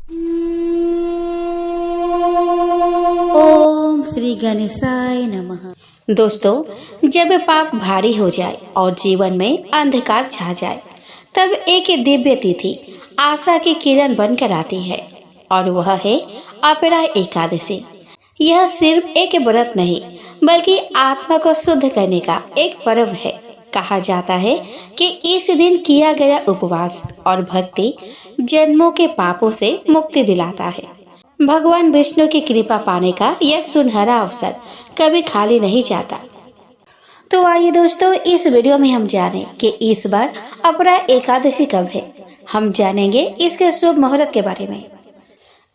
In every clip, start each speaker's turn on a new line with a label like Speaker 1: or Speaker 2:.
Speaker 1: ओम श्री गणेशाय नमः। दोस्तों, जब पाप भारी हो जाए और जीवन में अंधकार छा जाए, तब एक दिव्य तिथि आशा की किरण बनकर आती है और वह है अपरा एकादशी। यह सिर्फ एक व्रत नहीं, बल्कि आत्मा को शुद्ध करने का एक पर्व है। कहा जाता है कि इस दिन किया गया उपवास और भक्ति जन्मों के पापों से मुक्ति दिलाता है। भगवान विष्णु की कृपा पाने का यह सुनहरा अवसर कभी खाली नहीं जाता। तो आइए दोस्तों, इस वीडियो में हम जानें कि इस बार अपरा एकादशी कब है। हम जानेंगे इसके शुभ मुहूर्त के बारे में।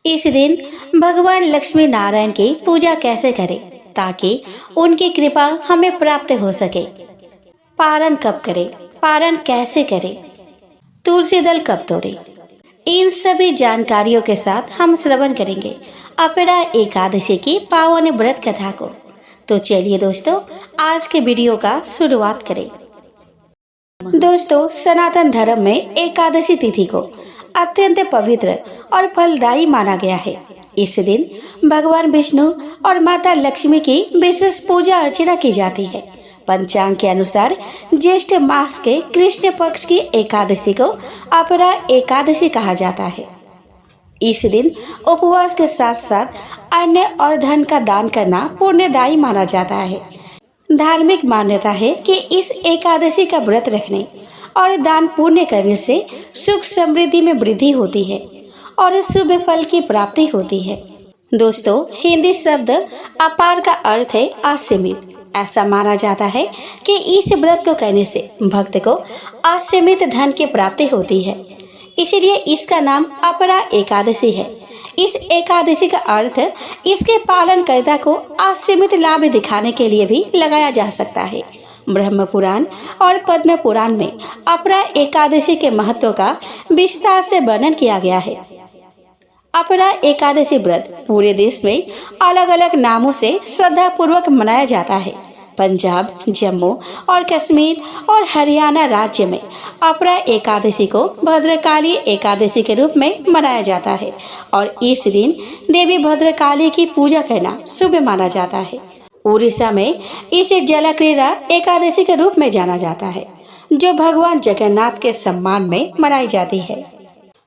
Speaker 1: इस दिन भगवान लक्ष्मी नारायण की पूजा कैसे करें ताकि उनकी कृपा हमें प्राप्त हो सके। पारण कब करें, पारण कैसे करें, तुलसी दल कब तोड़ें, इन सभी जानकारियों के साथ हम श्रवण करेंगे अपरा एकादशी की पावन व्रत कथा को। तो चलिए दोस्तों, आज के वीडियो का शुरुआत करें। दोस्तों, सनातन धर्म में एकादशी तिथि को अत्यंत पवित्र और फलदायी माना गया है। इस दिन भगवान विष्णु और माता लक्ष्मी की विशेष पूजा अर्चना की जाती है। पंचांग के अनुसार ज्येष्ठ मास के कृष्ण पक्ष की एकादशी को अपरा एकादशी कहा जाता है। इस दिन उपवास के साथ साथ अन्न और धन का दान करना पुण्यदायी माना जाता है। धार्मिक मान्यता है कि इस एकादशी का व्रत रखने और दान पुण्य करने से सुख समृद्धि में वृद्धि होती है और शुभ फल की प्राप्ति होती है। दोस्तों, हिंदी शब्द अपार का अर्थ है असीमित। ऐसा माना जाता है कि इस व्रत को करने से भक्त को असीमित धन की प्राप्ति होती है, इसलिए इसका नाम अपरा एकादशी है। इस एकादशी का अर्थ इसके पालनकर्ता को असीमित लाभ दिखाने के लिए भी लगाया जा सकता है। ब्रह्म पुराण और पद्म पुराण में अपरा एकादशी के महत्व का विस्तार से वर्णन किया गया है। अपरा एकादशी व्रत पूरे देश में अलग अलग नामों से श्रद्धा पूर्वक मनाया जाता है। पंजाब, जम्मू और कश्मीर और हरियाणा राज्य में अपरा एकादशी को भद्रकाली एकादशी के रूप में मनाया जाता है और इस दिन देवी भद्रकाली की पूजा करना शुभ माना जाता है। उड़ीसा में इसे जलक्रीड़ा एकादशी के रूप में जाना जाता है, जो भगवान जगन्नाथ के सम्मान में मनाई जाती है।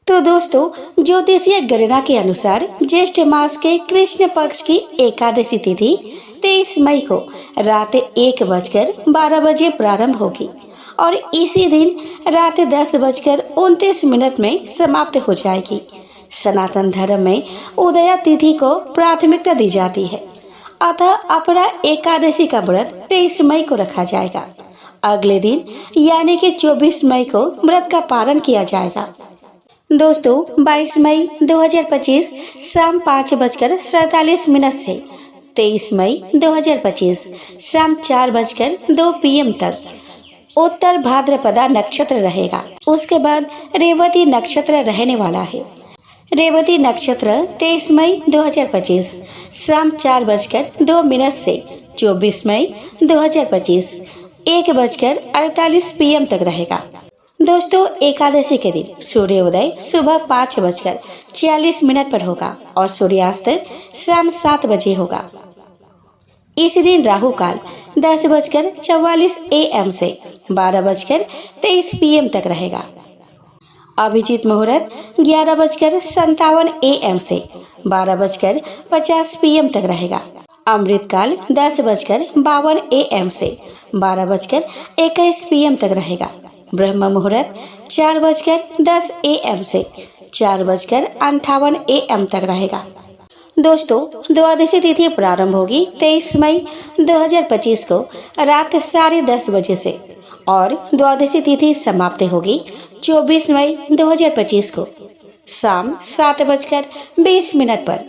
Speaker 1: तो दोस्तों, ज्योतिषीय गणना के अनुसार ज्येष्ठ मास के कृष्ण पक्ष की एकादशी तिथि 23 मई को रात 1:12 प्रारंभ होगी और इसी दिन रात 10:29 में समाप्त हो जाएगी। सनातन धर्म में उदया तिथि को प्राथमिकता दी जाती है, अतः अपरा एकादशी का व्रत 23 मई को रखा जाएगा। अगले दिन यानी कि 24 मई को व्रत का पालन किया जाएगा। दोस्तों, 22 मई 2025 शाम 5:47 से 23 मई 2025 शाम 4:02 PM तक उत्तर भाद्रपदा नक्षत्र रहेगा। उसके बाद रेवती नक्षत्र रहने वाला है। रेवती नक्षत्र 23 मई 2025 शाम 4:02 से 24 मई 2025 1:48 PM तक रहेगा। दोस्तों, एकादशी के दिन सूर्योदय सुबह 5:46 पर होगा और सूर्यास्त शाम 7 बजे होगा। इस दिन राहु काल 10:44 AM से 12:23 PM तक रहेगा। अभिजीत मुहूर्त 11:57 AM से 12:50 PM तक रहेगा। अमृत काल 10:52 AM से 12:21 PM तक रहेगा। ब्रह्म मुहूर्त 4:10 AM से 4:58 AM तक रहेगा। दोस्तों, द्वादशी तिथि प्रारंभ होगी 23 मई 2025 को रात 10:30 बजे से और द्वादशी तिथि समाप्त होगी 24 मई 2025 को शाम 7:20 पर।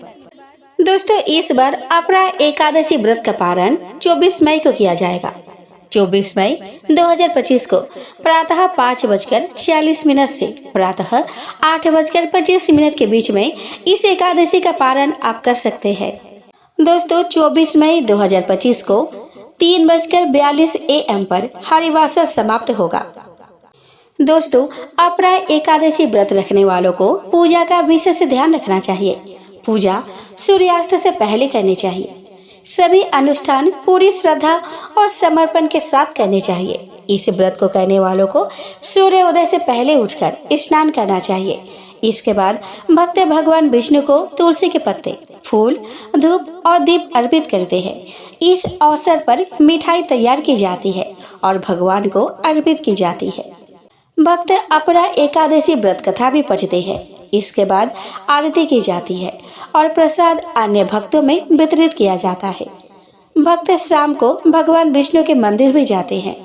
Speaker 1: दोस्तों, इस बार अपरा एकादशी व्रत का पारण 24 मई को किया जाएगा। 24 मई 2025 को प्रातः 5:46 से प्रातः 8:25 के बीच में इस एकादशी का पारण आप कर सकते हैं। दोस्तों, 24 मई 2025 को 3:42 AM पर हरिवासर समाप्त होगा। दोस्तों, अपरा एकादशी व्रत रखने वालों को पूजा का विशेष ध्यान रखना चाहिए। पूजा सूर्यास्त से पहले करनी चाहिए। सभी अनुष्ठान पूरी श्रद्धा और समर्पण के साथ करने चाहिए। इस व्रत को करने वालों को सूर्योदय से पहले उठकर स्नान करना चाहिए। इसके बाद भक्त भगवान विष्णु को तुलसी के पत्ते, फूल, धूप और दीप अर्पित करते हैं। इस अवसर पर मिठाई तैयार की जाती है और भगवान को अर्पित की जाती है। भक्त अपरा एकादशी व्रत कथा भी पढ़ते हैं। इसके बाद आरती की जाती है और प्रसाद अन्य भक्तों में वितरित किया जाता है। भक्त शाम को भगवान विष्णु के मंदिर भी जाते हैं।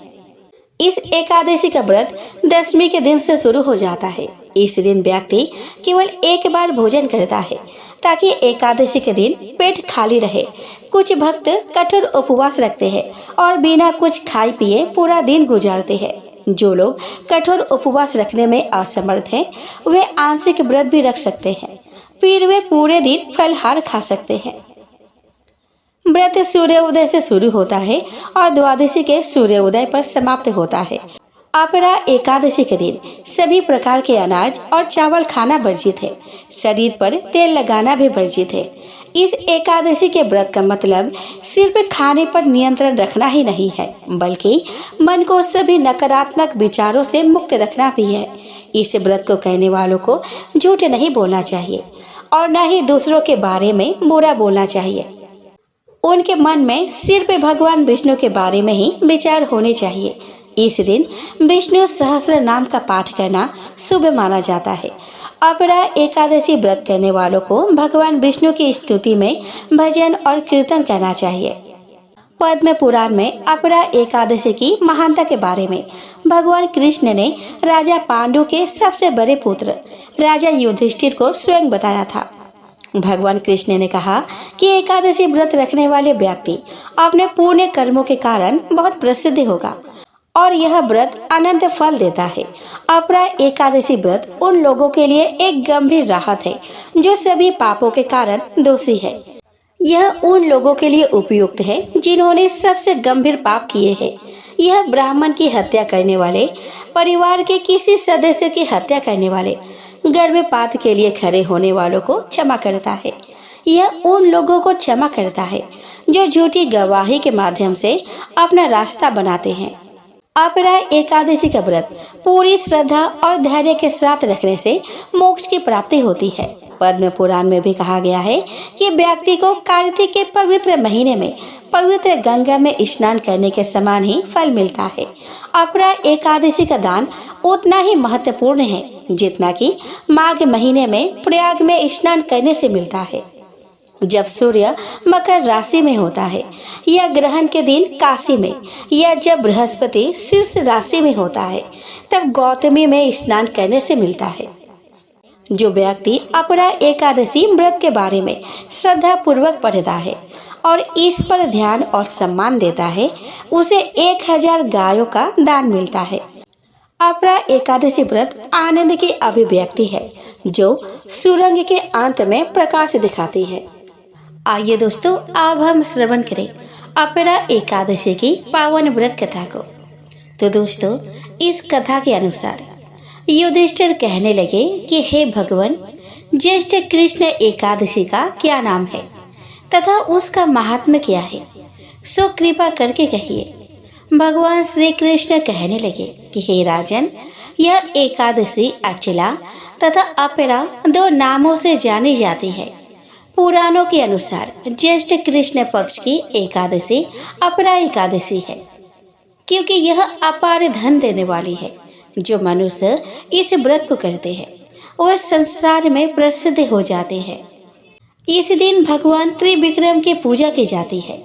Speaker 1: इस एकादशी का व्रत दशमी के दिन से शुरू हो जाता है। इस दिन व्यक्ति केवल एक बार भोजन करता है ताकि एकादशी के दिन पेट खाली रहे। कुछ भक्त कठोर उपवास रखते हैं और बिना कुछ खाए पिए पूरा दिन गुजारते हैं। जो लोग कठोर उपवास रखने में असमर्थ हैं, वे आंशिक व्रत भी रख सकते हैं। फिर वे पूरे दिन फलहार खा सकते हैं। व्रत सूर्योदय से शुरू होता है और द्वादशी के सूर्योदय पर समाप्त होता है। अपरा एकादशी के दिन सभी प्रकार के अनाज और चावल खाना वर्जित है। शरीर पर तेल लगाना भी वर्जित है। इस एकादशी के व्रत का मतलब सिर्फ खाने पर नियंत्रण रखना ही नहीं है, बल्कि मन को सभी नकारात्मक विचारों से मुक्त रखना भी है। इस व्रत को कहने वालों को झूठ नहीं बोलना चाहिए और न ही दूसरों के बारे में बुरा बोलना चाहिए। उनके मन में सिर्फ भगवान विष्णु के बारे में ही विचार होने चाहिए। इस दिन विष्णु सहस्त्र नाम का पाठ करना शुभ माना जाता है। अपरा एकादशी व्रत करने वालों को भगवान विष्णु की स्तुति में भजन और कीर्तन करना चाहिए। पद्म पुराण में अपरा एकादशी की महानता के बारे में भगवान कृष्ण ने राजा पांडु के सबसे बड़े पुत्र राजा युधिष्ठिर को स्वयं बताया था। भगवान कृष्ण ने कहा कि एकादशी व्रत रखने वाले व्यक्ति अपने पुण्य कर्मों के कारण बहुत प्रसिद्ध होगा और यह व्रत अनंत फल देता है। अपरा एकादशी व्रत उन लोगों के लिए एक गंभीर राहत है जो सभी पापों के कारण दोषी है। यह उन लोगों के लिए उपयुक्त है जिन्होंने सबसे गंभीर पाप किए हैं। यह ब्राह्मण की हत्या करने वाले, परिवार के किसी सदस्य की हत्या करने वाले, गर्भपात के लिए खड़े होने वालों को क्षमा करता है। यह उन लोगों को क्षमा करता है जो झूठी गवाही के माध्यम से अपना रास्ता बनाते हैं। अपरा एकादशी का व्रत पूरी श्रद्धा और धैर्य के साथ रखने से मोक्ष की प्राप्ति होती है। पद्म पुराण में भी कहा गया है कि व्यक्ति को कार्तिक के पवित्र महीने में पवित्र गंगा में स्नान करने के समान ही फल मिलता है। अपरा एकादशी का दान उतना ही महत्वपूर्ण है जितना कि माघ महीने में प्रयाग में स्नान करने से मिलता है। जब सूर्य मकर राशि में होता है या ग्रहण के दिन काशी में, या जब बृहस्पति शीर्ष राशि में होता है, तब गौतमी में स्नान करने से मिलता है। जो व्यक्ति अपरा एकादशी व्रत के बारे में श्रद्धा पूर्वक पढ़ता है और इस पर ध्यान और सम्मान देता है, उसे 1000 गायों का दान मिलता है। अपरा एकादशी व्रत आनंद की अभिव्यक्ति है जो सुरंग के अंत में प्रकाश दिखाती है। आइए दोस्तों, अब हम श्रवण करें अपरा एकादशी की पावन व्रत कथा को। तो दोस्तों, इस कथा के अनुसार युधिष्ठिर कहने लगे कि हे भगवान, ज्येष्ठ कृष्ण एकादशी का क्या नाम है तथा उसका महात्म्य क्या है, सो कृपा करके कहिए। भगवान श्री कृष्ण कहने लगे कि हे राजन, यह एकादशी अचिला तथा अपरा 2 नामों से जानी जाती है। पुराणों के अनुसार ज्येष्ठ कृष्ण पक्ष की एकादशी अपरा एकादशी है, क्योंकि यह अपार धन देने वाली है। जो मनुष्य इस व्रत को करते हैं वह संसार में प्रसिद्ध हो जाते हैं। इस दिन भगवान त्रिविक्रम की पूजा की जाती है।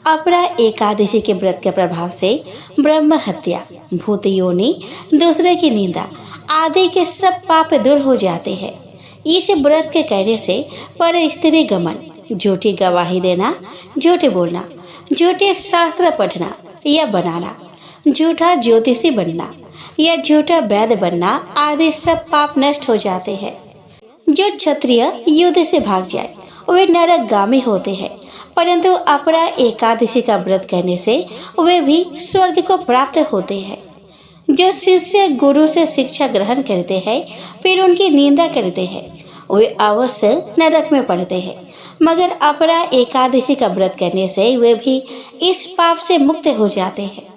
Speaker 1: अपरा एकादशी के व्रत के प्रभाव से ब्रह्म हत्या, भूत योनि, दूसरे की निंदा आदि के सब पाप दूर हो जाते हैं। इस व्रत के करने से पर स्त्री गमन, झूठी गवाही देना, झूठ बोलना, झूठे शास्त्र पढ़ना या बनाना, झूठा ज्योतिषी बनना या झूठा वैद्य बनना आदि सब पाप नष्ट हो जाते हैं। जो क्षत्रिय युद्ध से भाग जाए वे नरकगामी होते हैं, परंतु अपरा एकादशी का व्रत करने से वे भी स्वर्ग को प्राप्त होते हैं। जो शिष्य गुरु से शिक्षा ग्रहण करते हैं फिर उनकी निंदा करते हैं वे अवश्य नरक में पड़ते हैं, मगर अपरा एकादशी का व्रत करने से वे भी इस पाप से मुक्त हो जाते हैं।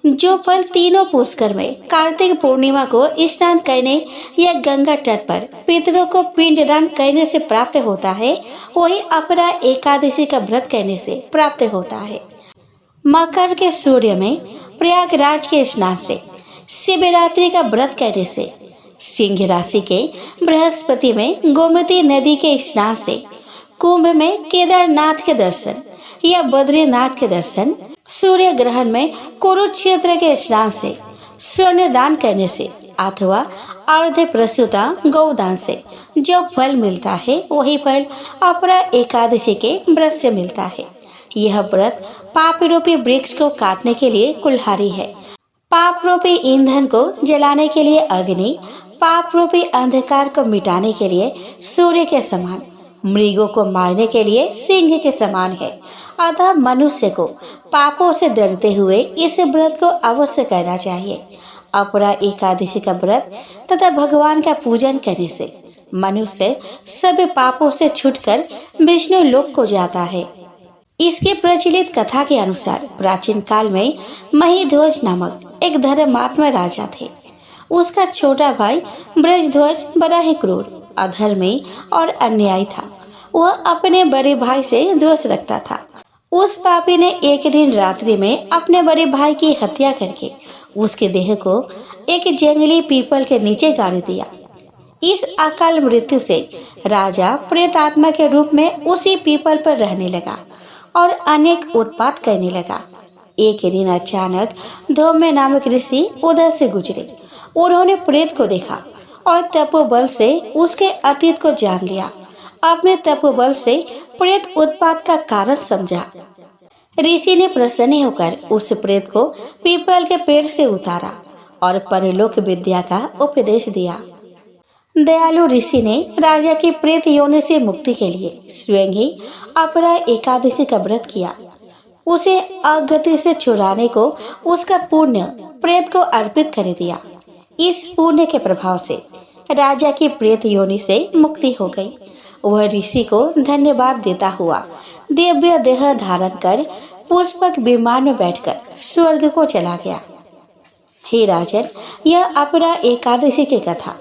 Speaker 1: जो फल तीनों पुष्कर में कार्तिक पूर्णिमा को स्नान करने या गंगा तट पर पितरों को पिंडदान करने से प्राप्त होता है, वही अपरा एकादशी का व्रत करने से प्राप्त होता है। मकर के सूर्य में प्रयागराज के स्नान से, शिवरात्रि का व्रत करने से, सिंह राशि के बृहस्पति में गोमती नदी के स्नान से, कुंभ में केदारनाथ के दर्शन या बद्रीनाथ के दर्शन, सूर्य ग्रहण में कुरुक्षेत्र के स्नान से, स्वर्ण दान करने से अथवा अर्ध प्रसूता गौदान से जो फल मिलता है वही फल अपरा एकादशी के व्रत से मिलता है। यह व्रत पाप रूपी वृक्ष को काटने के लिए कुल्हाड़ी है, पाप रूपी ईंधन को जलाने के लिए अग्नि, पाप रूपी अंधकार को मिटाने के लिए सूर्य के समान, मृगों को मारने के लिए सिंह के समान है। अतः मनुष्य को पापों से डरते हुए इस व्रत को अवश्य करना चाहिए। अपरा एकादशी का व्रत तथा भगवान का पूजन करने से मनुष्य सभी पापों से छूटकर विष्णु लोक को जाता है। इसके प्रचलित कथा के अनुसार प्राचीन काल में महिध्वज नामक एक धर्मात्मा राजा थे। उसका छोटा भाई ब्रजध्वज बड़ा ही क्रूर, अधर्मी और अन्यायी था। वह अपने बड़े भाई से द्वेष रखता था। उस पापी ने एक दिन रात्रि में अपने बड़े भाई की हत्या करके उसके देह को एक जंगली पीपल के नीचे गाड़ दिया। इस अकाल मृत्यु से राजा प्रेत आत्मा के रूप में उसी पीपल पर रहने लगा और अनेक उत्पात करने लगा। एक दिन अचानक धौम्य नामक ऋषि उधर से गुजरे। उन्होंने प्रेत को देखा और तपोबल से उसके अतीत को जान लिया। अपने तपोबल से प्रेत उत्पात का कारण समझा। ऋषि ने प्रसन्न होकर उस प्रेत को पीपल के पेड़ से उतारा और परलोक विद्या का उपदेश दिया। दयालु ऋषि ने राजा की प्रेत योनि से मुक्ति के लिए स्वयं ही अपरा एकादशी का व्रत किया। उसे अगति से छुड़ाने को उसका पुण्य प्रेत को अर्पित कर दिया। इस पुण्य के प्रभाव से राजा की प्रेत योनि से मुक्ति हो गई। वह ऋषि को धन्यवाद देता हुआ दिव्य देह धारण कर पुष्पक विमान में बैठकर स्वर्ग को चला गया। हे राजन, यह अपरा एकादशी की कथा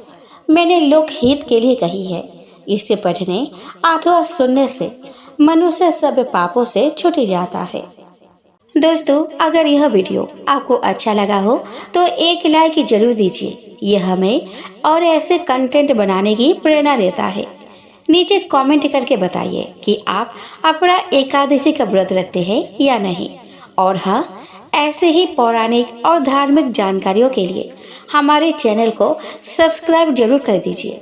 Speaker 1: मैंने लोकहित के लिए कही है। इसे पढ़ने अथवा सुनने से मनुष्य सब पापों से छूट जाता है। दोस्तों, अगर यह वीडियो आपको अच्छा लगा हो तो एक लाइक जरूर दीजिए। यह हमें और ऐसे कंटेंट बनाने की प्रेरणा देता है। नीचे कमेंट करके बताइए कि आप अपना एकादशी का व्रत रखते हैं या नहीं। और हाँ, ऐसे ही पौराणिक और धार्मिक जानकारियों के लिए हमारे चैनल को सब्सक्राइब जरूर कर दीजिए।